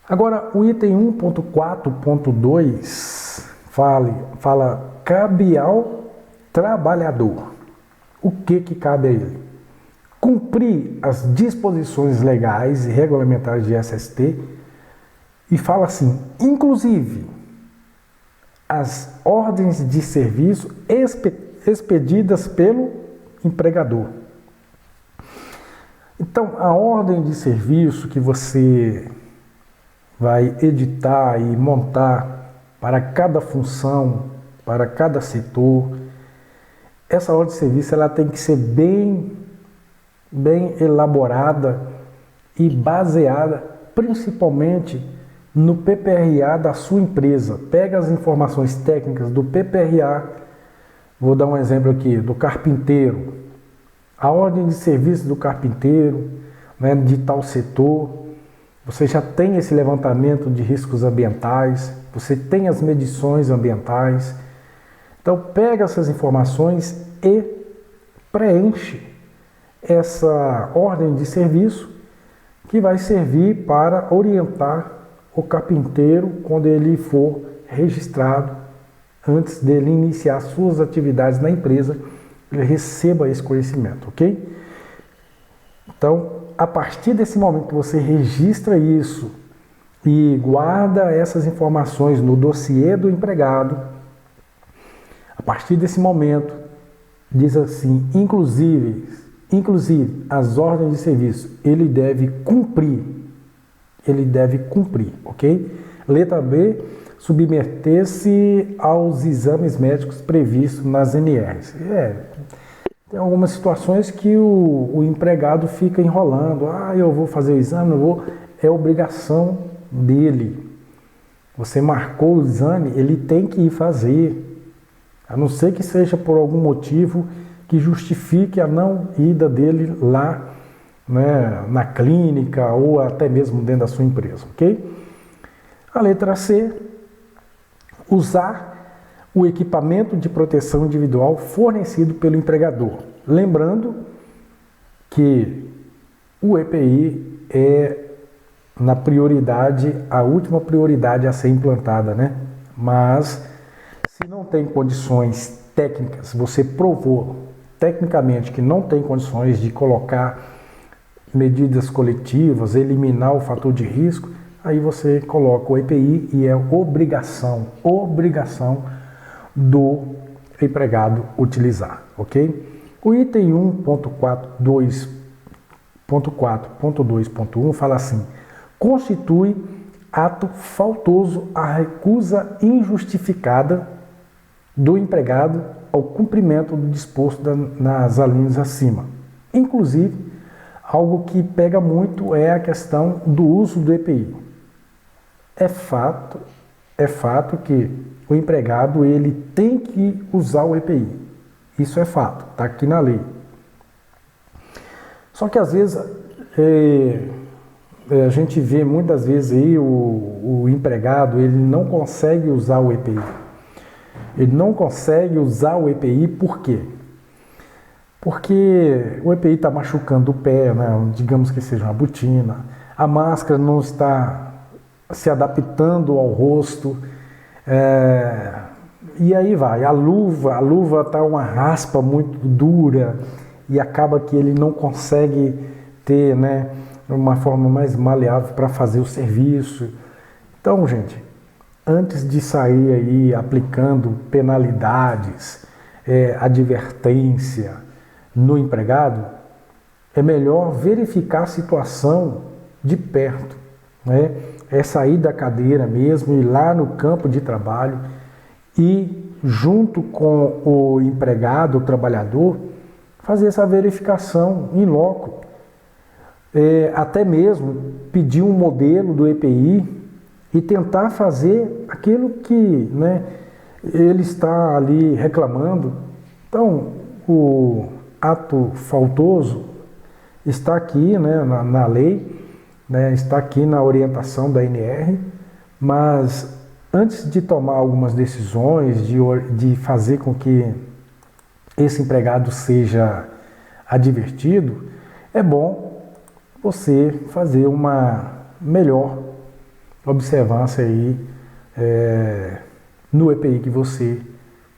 Agora, o item 1.4.2 fala cabe ao trabalhador. O que cabe a ele? Cumprir as disposições legais e regulamentares de SST e fala assim, inclusive as ordens de serviço expedidas pelo empregador. Então, a ordem de serviço que você vai editar e montar para cada função, para cada setor, essa ordem de serviço ela tem que ser bem elaborada e baseada principalmente no PPRA da sua empresa. Pega as informações técnicas do PPRA, vou dar um exemplo aqui, do carpinteiro, a ordem de serviço do carpinteiro, né, de tal setor, você já tem esse levantamento de riscos ambientais, você tem as medições ambientais. Então, pega essas informações e preenche essa ordem de serviço que vai servir para orientar o carpinteiro quando ele for registrado, antes dele iniciar suas atividades na empresa, ele receba esse conhecimento, ok? Então, a partir desse momento que você registra isso e guarda essas informações no dossiê do empregado, a partir desse momento, diz assim, inclusive as ordens de serviço, ele deve cumprir, ok? Letra B, submeter-se aos exames médicos previstos nas NRs. Tem algumas situações que o empregado fica enrolando. Eu vou fazer o exame, não vou. É obrigação dele. Você marcou o exame, ele tem que ir fazer. A não ser que seja por algum motivo que justifique a não ida dele lá, né, na clínica ou até mesmo dentro da sua empresa, ok? A letra C, usar o equipamento de proteção individual fornecido pelo empregador. Lembrando que o EPI é na prioridade, a última prioridade a ser implantada, né? Mas se não tem condições técnicas, você provou tecnicamente que não tem condições de colocar medidas coletivas, eliminar o fator de risco, aí você coloca o EPI e é obrigação do empregado utilizar, ok? O item 1.4.2.1 fala assim, constitui ato faltoso a recusa injustificada do empregado ao cumprimento do disposto nas alíneas acima. Inclusive, algo que pega muito é a questão do uso do EPI. É fato que o empregado ele tem que usar o EPI. Isso é fato, está aqui na lei. Só que às vezes a gente vê muitas vezes aí o empregado ele não consegue usar o EPI. Ele não consegue usar o EPI por quê? Porque o EPI está machucando o pé, né? Digamos que seja uma botina, a máscara não está se adaptando ao rosto, e aí vai, a luva está uma raspa muito dura e acaba que ele não consegue ter, né, uma forma mais maleável para fazer o serviço. Então, gente, antes de sair aí aplicando penalidades, advertência no empregado, é melhor verificar a situação de perto, né? É sair da cadeira mesmo, ir lá no campo de trabalho e, junto com o empregado, o trabalhador, fazer essa verificação in loco. Até mesmo pedir um modelo do EPI e tentar fazer aquilo que, né, ele está ali reclamando. Então, o ato faltoso está aqui, né, na lei, né, está aqui na orientação da NR, mas antes de tomar algumas decisões, de fazer com que esse empregado seja advertido, é bom você fazer uma melhor observância aí no EPI que você,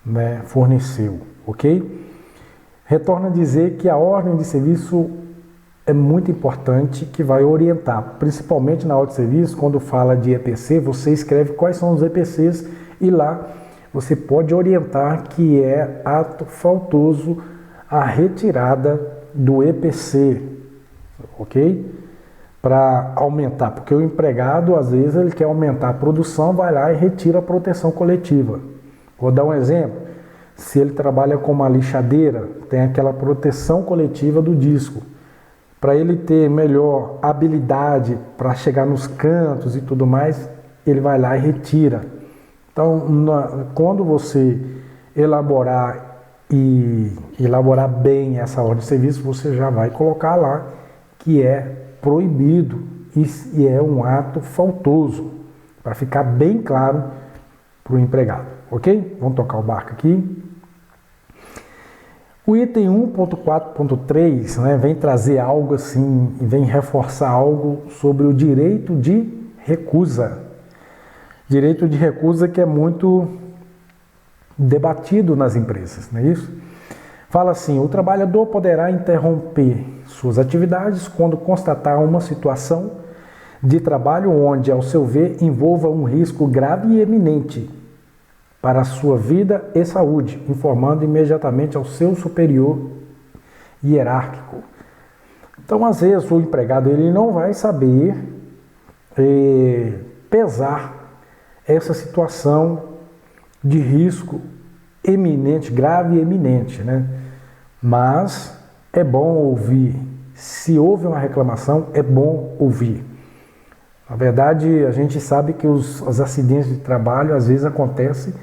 né, forneceu, ok? Retorno a dizer que a ordem de serviço é muito importante, que vai orientar, principalmente na ordem de serviço, quando fala de EPC, você escreve quais são os EPCs e lá você pode orientar que é ato faltoso a retirada do EPC, ok? Para aumentar, porque o empregado, às vezes, ele quer aumentar a produção, vai lá e retira a proteção coletiva. Vou dar um exemplo. Se ele trabalha com uma lixadeira, tem aquela proteção coletiva do disco. Para ele ter melhor habilidade para chegar nos cantos e tudo mais, ele vai lá e retira. Então, quando você elaborar bem essa ordem de serviço, você já vai colocar lá que é proibido e é um ato faltoso, para ficar bem claro para o empregado, ok? Vamos tocar o barco aqui. O item 1.4.3, né, vem trazer algo assim, vem reforçar algo sobre o direito de recusa. Direito de recusa que é muito debatido nas empresas, não é isso? Fala assim, o trabalhador poderá interromper suas atividades quando constatar uma situação de trabalho onde, ao seu ver, envolva um risco grave e eminente para a sua vida e saúde, informando imediatamente ao seu superior hierárquico. Então, às vezes, o empregado ele não vai saber pesar essa situação de risco eminente, grave e eminente, né? Mas é bom ouvir. Se houve uma reclamação, é bom ouvir. Na verdade, a gente sabe que os acidentes de trabalho às vezes acontecem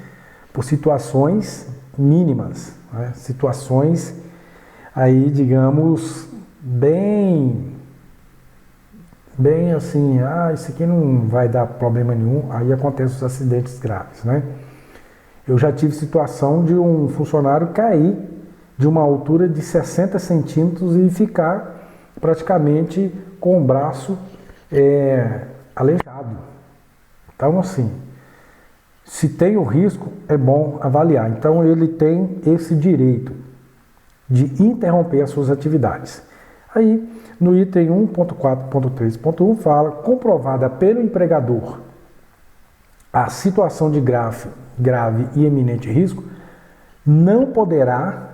por situações mínimas, né? Situações aí, digamos, bem assim, isso aqui não vai dar problema nenhum, aí acontecem os acidentes graves, né? Eu já tive situação de um funcionário cair de uma altura de 60 centímetros e ficar praticamente com o braço aleijado. Então, assim, se tem o risco, é bom avaliar. Então, ele tem esse direito de interromper as suas atividades. Aí, no item 1.4.3.1 fala, comprovada pelo empregador a situação de grave e eminente risco, não poderá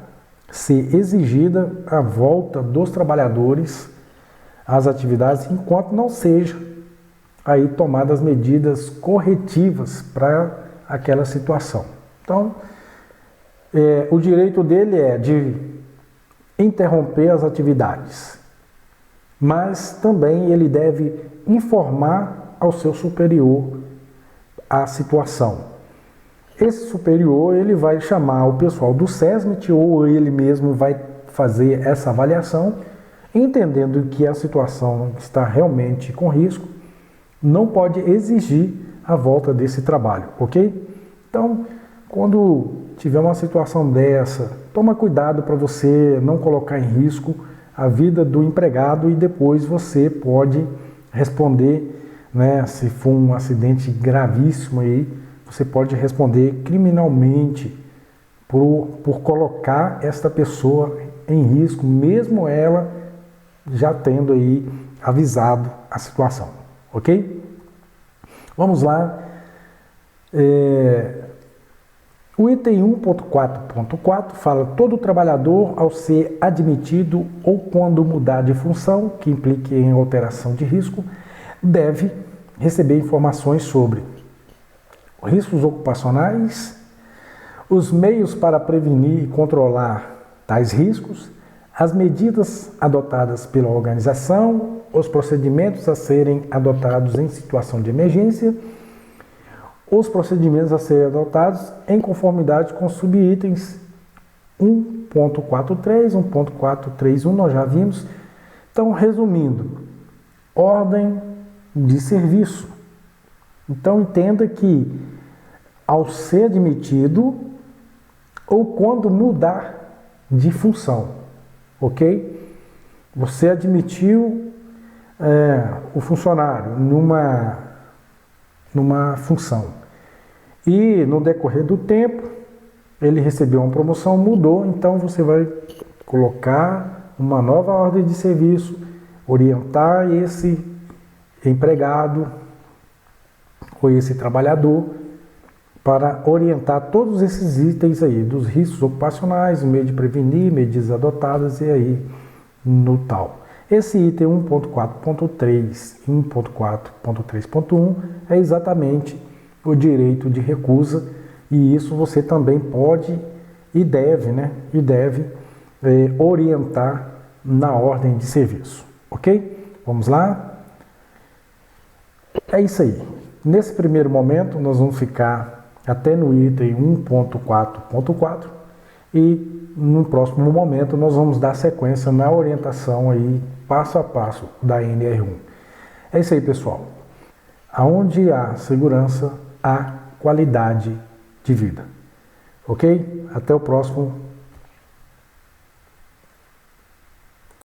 ser exigida a volta dos trabalhadores às atividades enquanto não sejam aí tomadas medidas corretivas para aquela situação. Então, o direito dele é de interromper as atividades, mas também ele deve informar ao seu superior a situação. Esse superior ele vai chamar o pessoal do SESMIT ou ele mesmo vai fazer essa avaliação, entendendo que a situação está realmente com risco, não pode exigir a volta desse trabalho, ok? Então, quando tiver uma situação dessa, toma cuidado para você não colocar em risco a vida do empregado e depois você pode responder, né, se for um acidente gravíssimo aí, você pode responder criminalmente por colocar esta pessoa em risco, mesmo ela já tendo aí avisado a situação, ok? Vamos lá. O item 1.4.4 fala: todo trabalhador, ao ser admitido ou quando mudar de função, que implique em alteração de risco, deve receber informações sobre riscos ocupacionais, os meios para prevenir e controlar tais riscos, as medidas adotadas pela organização, os procedimentos a serem adotados em situação de emergência, os procedimentos a serem adotados em conformidade com subitens 1.43, 1.431, nós já vimos. Então, resumindo, ordem de serviço. Então, entenda que ao ser admitido ou quando mudar de função, ok? Você admitiu o funcionário numa função. E no decorrer do tempo, ele recebeu uma promoção, mudou, então você vai colocar uma nova ordem de serviço, orientar esse empregado ou esse trabalhador para orientar todos esses itens aí, dos riscos ocupacionais, meio de prevenir, medidas adotadas e aí no tal. Esse item 1.4.3 e 1.4.3.1 é exatamente o direito de recusa, e isso você também pode e deve, orientar na ordem de serviço, ok? Vamos lá? É isso aí. Nesse primeiro momento, nós vamos ficar até no item 1.4.4 e no próximo momento nós vamos dar sequência na orientação aí, passo a passo da NR1. É isso aí, pessoal. Aonde há segurança, há qualidade de vida. Ok? Até o próximo